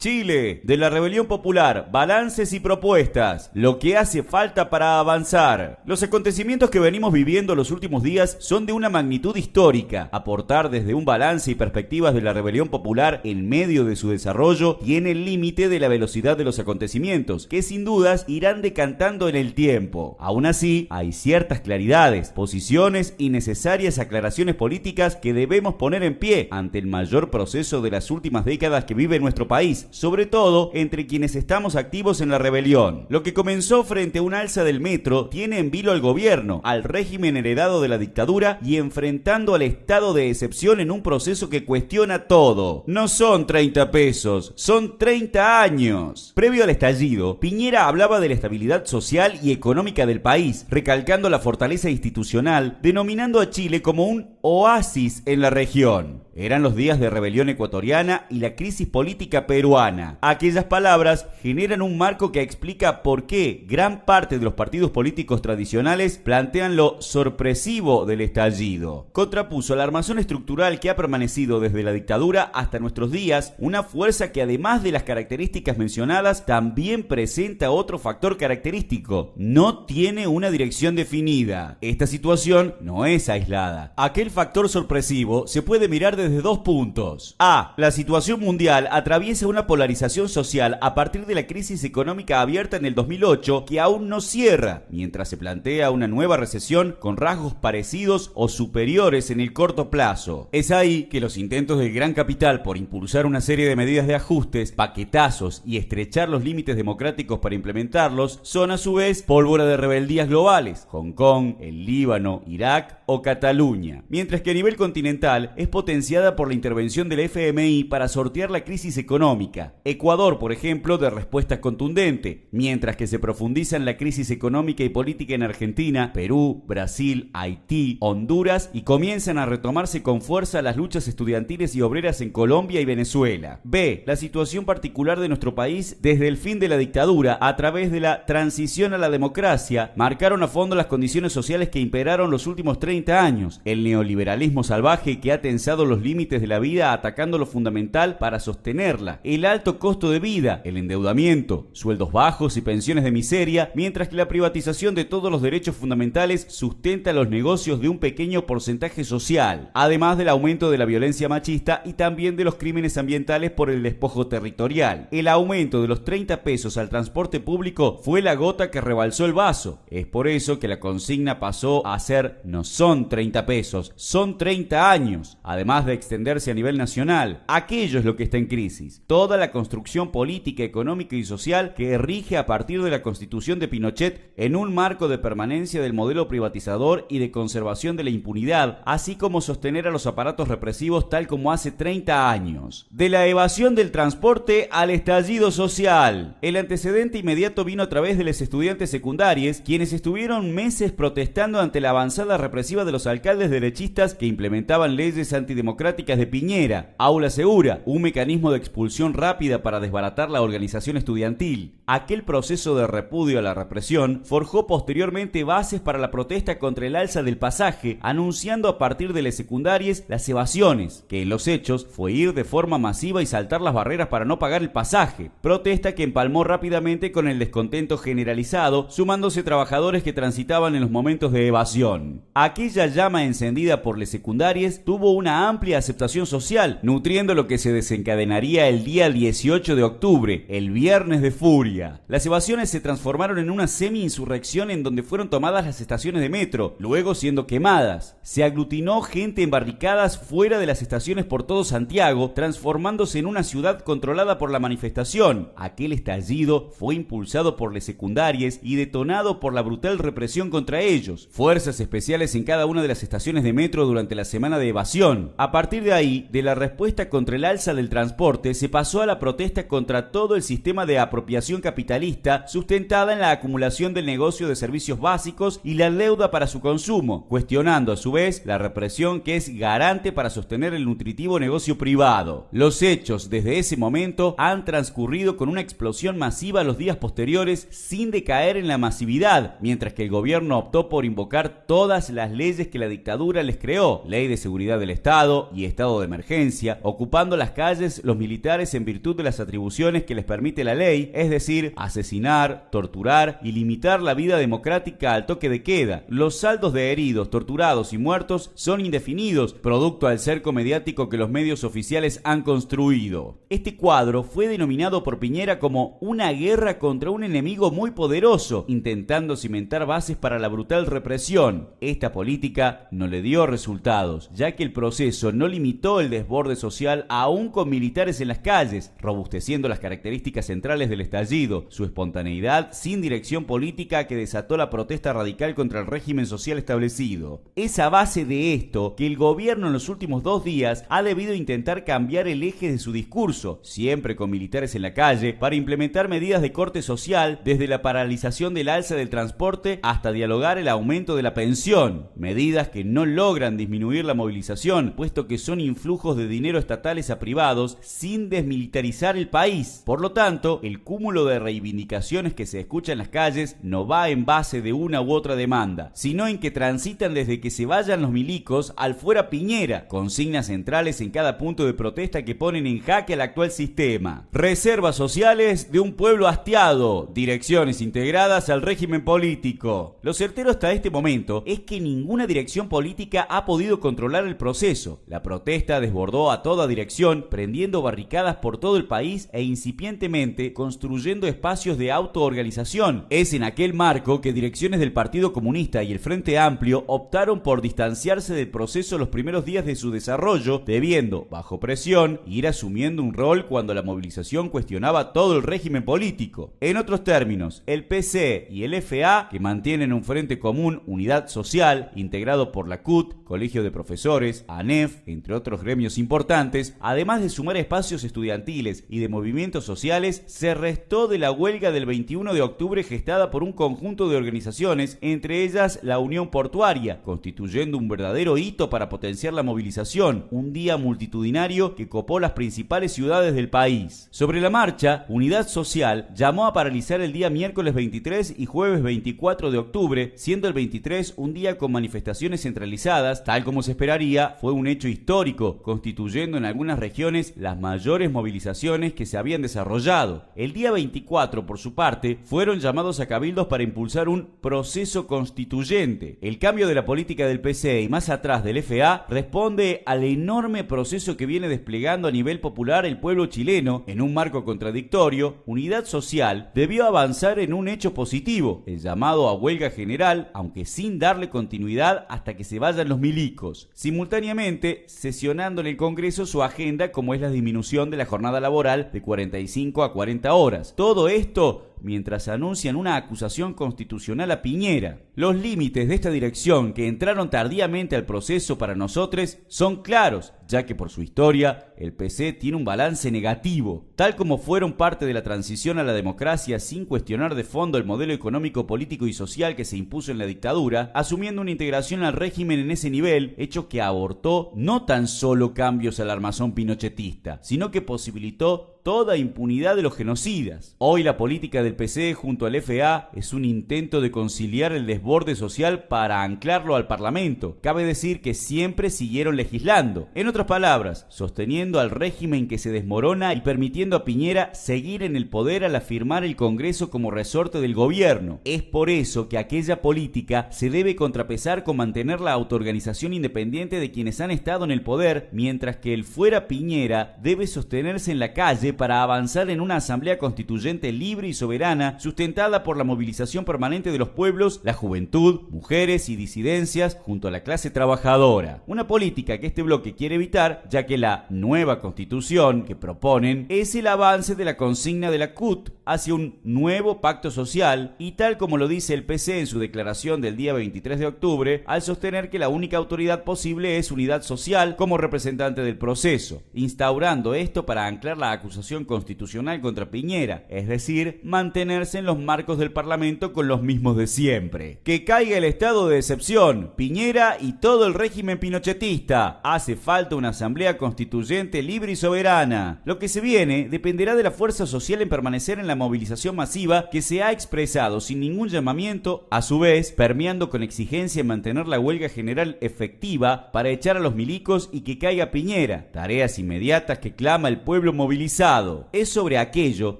Chile, de la rebelión popular, balances y propuestas, lo que hace falta para avanzar. Los acontecimientos que venimos viviendo los últimos días son de una magnitud histórica. Aportar desde un balance y perspectivas de la rebelión popular en medio de su desarrollo tiene el límite de la velocidad de los acontecimientos, que sin dudas irán decantando en el tiempo. Aún así, hay ciertas claridades, posiciones y necesarias aclaraciones políticas que debemos poner en pie ante el mayor proceso de las últimas décadas que vive nuestro país, sobre todo entre quienes estamos activos en la rebelión. Lo que comenzó frente a un alza del metro tiene en vilo al gobierno, al régimen heredado de la dictadura y enfrentando al estado de excepción en un proceso que cuestiona todo. No son 30 pesos, son 30 años. Previo al estallido, Piñera hablaba de la estabilidad social y económica del país, recalcando la fortaleza institucional, denominando a Chile como un oasis en la región. Eran los días de rebelión ecuatoriana y la crisis política peruana. Aquellas palabras generan un marco que explica por qué gran parte de los partidos políticos tradicionales plantean lo sorpresivo del estallido. Contrapuso la armazón estructural que ha permanecido desde la dictadura hasta nuestros días, una fuerza que además de las características mencionadas también presenta otro factor característico: no tiene una dirección definida. Esta situación no es aislada. Aquel factor sorpresivo se puede mirar desde dos puntos. A. La situación mundial atraviesa una polarización social a partir de la crisis económica abierta en el 2008 que aún no cierra, mientras se plantea una nueva recesión con rasgos parecidos o superiores en el corto plazo. Es ahí que los intentos del gran capital por impulsar una serie de medidas de ajustes, paquetazos y estrechar los límites democráticos para implementarlos son a su vez pólvora de rebeldías globales: Hong Kong, el Líbano, Irak o Cataluña. Mientras que a nivel continental es potenciada por la intervención del FMI para sortear la crisis económica. Ecuador, por ejemplo, de respuesta contundente, mientras que se profundiza en la crisis económica y política en Argentina, Perú, Brasil, Haití, Honduras y comienzan a retomarse con fuerza las luchas estudiantiles y obreras en Colombia y Venezuela. B. La situación particular de nuestro país desde el fin de la dictadura a través de la transición a la democracia marcaron a fondo las condiciones sociales que imperaron los últimos 30 años. El neoliberalismo salvaje que ha tensado los límites de la vida atacando lo fundamental para sostenerla, el alto costo de vida, el endeudamiento, sueldos bajos y pensiones de miseria, mientras que la privatización de todos los derechos fundamentales sustenta los negocios de un pequeño porcentaje social, además del aumento de la violencia machista y también de los crímenes ambientales por el despojo territorial. El aumento de los 30 pesos al transporte público fue la gota que rebalsó el vaso. Es por eso que la consigna pasó a ser: no son 30 pesos, son 30 años, además de extenderse a nivel nacional. Aquello es lo que está en crisis: toda la construcción política, económica y social que rige a partir de la Constitución de Pinochet en un marco de permanencia del modelo privatizador y de conservación de la impunidad, así como sostener a los aparatos represivos tal como hace 30 años. De la evasión del transporte al estallido social. El antecedente inmediato vino a través de los estudiantes secundarios, quienes estuvieron meses protestando ante la avanzada represiva de los alcaldes derechistas que implementaban leyes antidemocráticas de Piñera. Aula segura, un mecanismo de expulsión rápida para desbaratar la organización estudiantil. Aquel proceso de repudio a la represión forjó posteriormente bases para la protesta contra el alza del pasaje, anunciando a partir de las secundarias las evasiones, que en los hechos fue ir de forma masiva y saltar las barreras para no pagar el pasaje. Protesta que empalmó rápidamente con el descontento generalizado, sumándose trabajadores que transitaban en los momentos de evasión. Aquella llama encendida por las secundarias tuvo una amplia aceptación social, nutriendo lo que se desencadenaría el día 18 de octubre, el Viernes de Furia. Las evasiones se transformaron en una semi-insurrección en donde fueron tomadas las estaciones de metro, luego siendo quemadas. Se aglutinó gente en barricadas fuera de las estaciones por todo Santiago, transformándose en una ciudad controlada por la manifestación. Aquel estallido fue impulsado por las secundarias y detonado por la brutal represión contra ellos. Fuerzas especiales en cada una de las estaciones de metro durante la semana de evasión. A partir de ahí, de la respuesta contra el alza del transporte, se pasó a la protesta contra todo el sistema de apropiación capitalista sustentada en la acumulación del negocio de servicios básicos y la deuda para su consumo, cuestionando a su vez la represión que es garante para sostener el nutritivo negocio privado. Los hechos desde ese momento han transcurrido con una explosión masiva los días posteriores sin decaer en la masividad, mientras que el gobierno optó por invocar todas las leyes que la dictadura les creó: ley de seguridad del Estado, Estado y estado de emergencia, ocupando las calles los militares en virtud de las atribuciones que les permite la ley, es decir, asesinar, torturar y limitar la vida democrática al toque de queda. Los saldos de heridos, torturados y muertos son indefinidos, producto del cerco mediático que los medios oficiales han construido. Este cuadro fue denominado por Piñera como una guerra contra un enemigo muy poderoso, intentando cimentar bases para la brutal represión. Esta política no le dio resultados, ya que el proceso no limitó el desborde social aún con militares en las calles, robusteciendo las características centrales del estallido, su espontaneidad sin dirección política que desató la protesta radical contra el régimen social establecido. Es a base de esto que el gobierno en los últimos 2 días ha debido intentar cambiar el eje de su discurso, siempre con militares en la calle, para implementar medidas de corte social, desde la paralización del alza del transporte hasta dialogar el aumento de la pensión, medidas que no logran disminuir la movilización, puesto que son influjos de dinero estatales a privados sin desmilitarizar el país. Por lo tanto, el cúmulo de reivindicaciones que se escucha en las calles no va en base de una u otra demanda, sino en que transitan desde que se vayan los milicos al fuera Piñera, consignas centrales en cada punto de protesta que ponen en jaque al actual sistema. Reservas sociales de un pueblo hastiado, direcciones integradas al régimen político. Lo certero hasta este momento es que ninguna dirección política ha podido controlar el proceso. La protesta desbordó a toda dirección, prendiendo barricadas por todo el país e incipientemente construyendo espacios de autoorganización. Es en aquel marco que direcciones del Partido Comunista y el Frente Amplio optaron por distanciarse del proceso los primeros días de su desarrollo, debiendo, bajo presión, ir asumiendo un rol cuando la movilización cuestionaba todo el régimen político. En otros términos, el PC y el FA, que mantienen un frente común, Unidad Social, integrado por la CUT, Colegio de Profesores, ANEF, entre otros gremios importantes, además de sumar espacios estudiantiles y de movimientos sociales, se restó de la huelga del 21 de octubre gestada por un conjunto de organizaciones, entre ellas la Unión Portuaria, constituyendo un verdadero hito para potenciar la movilización, un día multitudinario que copó las principales ciudades del país. Sobre la marcha, Unidad Social llamó a paralizar el día miércoles 23 y jueves 24 de octubre, siendo el 23 un día con manifestaciones centralizadas, tal como se esperaría. Fue un hecho histórico, constituyendo en algunas regiones las mayores movilizaciones que se habían desarrollado. El día 24, por su parte, fueron llamados a cabildos para impulsar un proceso constituyente. El cambio de la política del PC y más atrás del FA responde al enorme proceso que viene desplegando a nivel popular el pueblo chileno. En un marco contradictorio, Unidad Social debió avanzar en un hecho positivo, el llamado a huelga general, aunque sin darle continuidad hasta que se vayan los milicos, simultáneamente sesionando en el Congreso su agenda, como es la disminución de la jornada laboral de 45 a 40 horas. Todo esto mientras anuncian una acusación constitucional a Piñera. Los límites de esta dirección, que entraron tardíamente al proceso, para nosotros son claros, ya que por su historia el PC tiene un balance negativo. Tal como fueron parte de la transición a la democracia sin cuestionar de fondo el modelo económico, político y social que se impuso en la dictadura, asumiendo una integración al régimen en ese nivel, hecho que abortó no tan solo cambios al armazón pinochetista, sino que posibilitó toda impunidad de los genocidas. Hoy la política del PC junto al FA es un intento de conciliar el desborde social para anclarlo al Parlamento. Cabe decir que siempre siguieron legislando. En otras palabras, sosteniendo al régimen que se desmorona y permitiendo a Piñera seguir en el poder al afirmar el Congreso como resorte del gobierno. Es por eso que aquella política se debe contrapesar con mantener la autoorganización independiente de quienes han estado en el poder, mientras que el fuera Piñera debe sostenerse en la calle para avanzar en una asamblea constituyente libre y soberana, sustentada por la movilización permanente de los pueblos, la juventud, mujeres y disidencias, junto a la clase trabajadora. Una política que este bloque quiere evitar, ya que la nueva constitución que proponen es el avance de la consigna de la CUT hacia un nuevo pacto social, y tal como lo dice el PC en su declaración del día 23 de octubre, al sostener que la única autoridad posible es Unidad Social como representante del proceso, instaurando esto para anclar la acusación constitucional contra Piñera, es decir, mantenerse en los marcos del Parlamento con los mismos de siempre. Que caiga el estado de excepción, Piñera y todo el régimen pinochetista. Hace falta una asamblea constituyente libre y soberana. Lo que se viene dependerá de la fuerza social en permanecer en la la movilización masiva que se ha expresado sin ningún llamamiento, a su vez permeando con exigencia en mantener la huelga general efectiva para echar a los milicos y que caiga Piñera, tareas inmediatas que clama el pueblo movilizado. Es sobre aquello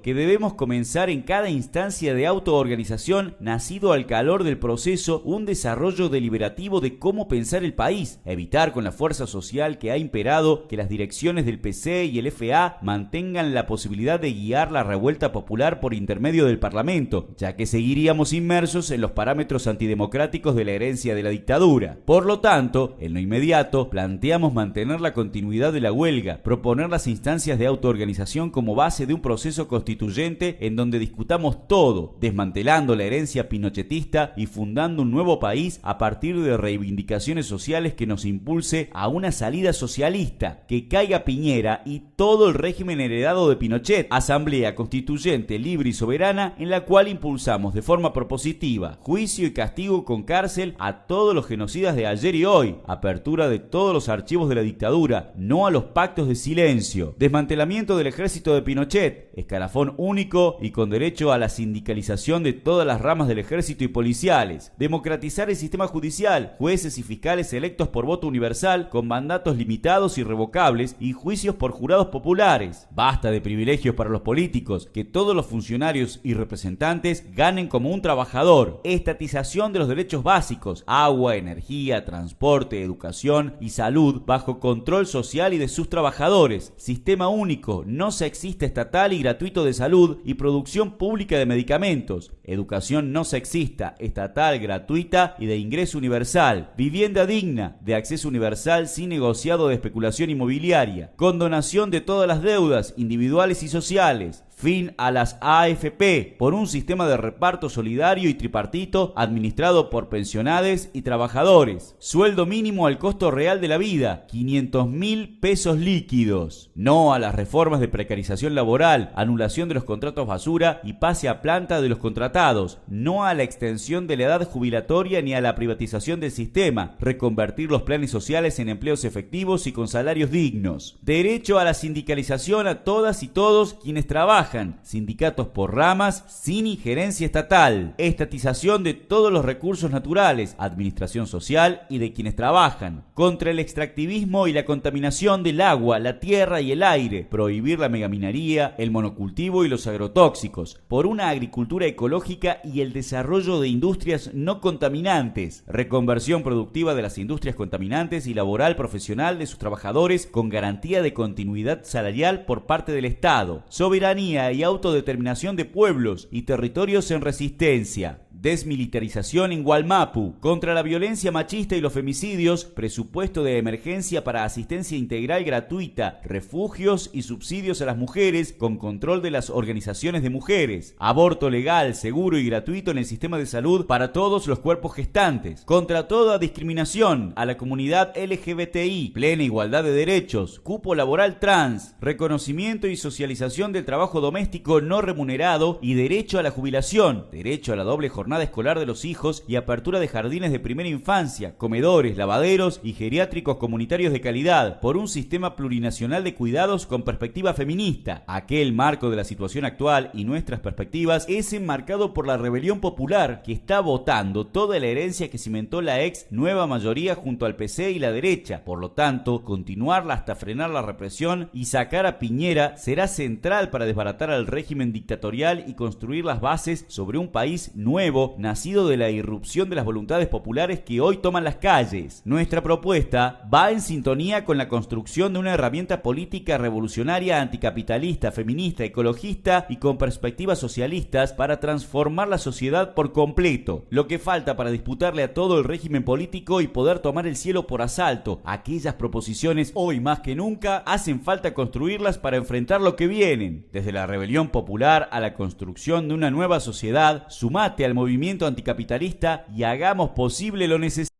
que debemos comenzar en cada instancia de autoorganización nacido al calor del proceso un desarrollo deliberativo de cómo pensar el país, evitar con la fuerza social que ha imperado que las direcciones del PC y el FA mantengan la posibilidad de guiar la revuelta popular por intermedio del Parlamento, ya que seguiríamos inmersos en los parámetros antidemocráticos de la herencia de la dictadura. Por lo tanto, en lo inmediato, planteamos mantener la continuidad de la huelga, proponer las instancias de autoorganización como base de un proceso constituyente en donde discutamos todo, desmantelando la herencia pinochetista y fundando un nuevo país a partir de reivindicaciones sociales que nos impulse a una salida socialista, que caiga Piñera y todo el régimen heredado de Pinochet, asamblea constituyente libre y soberana en la cual impulsamos de forma propositiva juicio y castigo con cárcel a todos los genocidas de ayer y hoy, apertura de todos los archivos de la dictadura, no a los pactos de silencio, desmantelamiento del ejército de Pinochet, escalafón único y con derecho a la sindicalización de todas las ramas del ejército y policiales, democratizar el sistema judicial, jueces y fiscales electos por voto universal con mandatos limitados y revocables y juicios por jurados populares. Basta de privilegios para los políticos, que todos los funcionarios y representantes ganen como un trabajador, estatización de los derechos básicos, agua, energía, transporte, educación y salud bajo control social y de sus trabajadores, sistema único, no sexista estatal y gratuito de salud y producción pública de medicamentos, educación no sexista, estatal, gratuita y de ingreso universal, vivienda digna, de acceso universal sin negociado de especulación inmobiliaria, condonación de todas las deudas individuales y sociales, fin a las AFP por un sistema de reparto solidario y tripartito administrado por pensionades y trabajadores, sueldo mínimo al costo real de la vida, 500.000 pesos líquidos, no a las reformas de precarización laboral, anulación de los contratos basura y pase a planta de los contratados, no a la extensión de la edad jubilatoria ni a la privatización del sistema, reconvertir los planes sociales en empleos efectivos y con salarios dignos, derecho a la sindicalización a todas y todos quienes trabajan, sindicatos por ramas sin injerencia estatal, estatización de todos los recursos naturales, administración social y de quienes trabajan, contra el extractivismo y la contaminación del agua, la tierra y el aire, prohibir la megaminería, el monocultivo y los agrotóxicos, por una agricultura ecológica y el desarrollo de industrias no contaminantes, reconversión productiva de las industrias contaminantes y laboral profesional de sus trabajadores con garantía de continuidad salarial por parte del Estado, soberanía y autodeterminación de pueblos y territorios en resistencia, desmilitarización en Gualmapu, contra la violencia machista y los femicidios, presupuesto de emergencia para asistencia integral gratuita, refugios y subsidios a las mujeres con control de las organizaciones de mujeres, aborto legal, seguro y gratuito en el sistema de salud para todos los cuerpos gestantes, contra toda discriminación a la comunidad LGBTI, plena igualdad de derechos, cupo laboral trans, reconocimiento y socialización del trabajo doméstico no remunerado y derecho a la jubilación, derecho a la doble jornada escolar de los hijos y apertura de jardines de primera infancia, comedores, lavaderos y geriátricos comunitarios de calidad, por un sistema plurinacional de cuidados con perspectiva feminista. Aquel marco de la situación actual y nuestras perspectivas es enmarcado por la rebelión popular que está votando toda la herencia que cimentó la ex nueva mayoría junto al PC y la derecha. Por lo tanto, continuarla hasta frenar la represión y sacar a Piñera será central para desbaratar al régimen dictatorial y construir las bases sobre un país nuevo, nacido de la irrupción de las voluntades populares que hoy toman las calles. Nuestra propuesta va en sintonía con la construcción de una herramienta política revolucionaria, anticapitalista, feminista, ecologista y con perspectivas socialistas para transformar la sociedad por completo. Lo que falta para disputarle a todo el régimen político y poder tomar el cielo por asalto. Aquellas proposiciones hoy más que nunca hacen falta construirlas para enfrentar lo que vienen. Desde la rebelión popular a la construcción de una nueva sociedad, sumate al movimiento anticapitalista y hagamos posible lo necesario.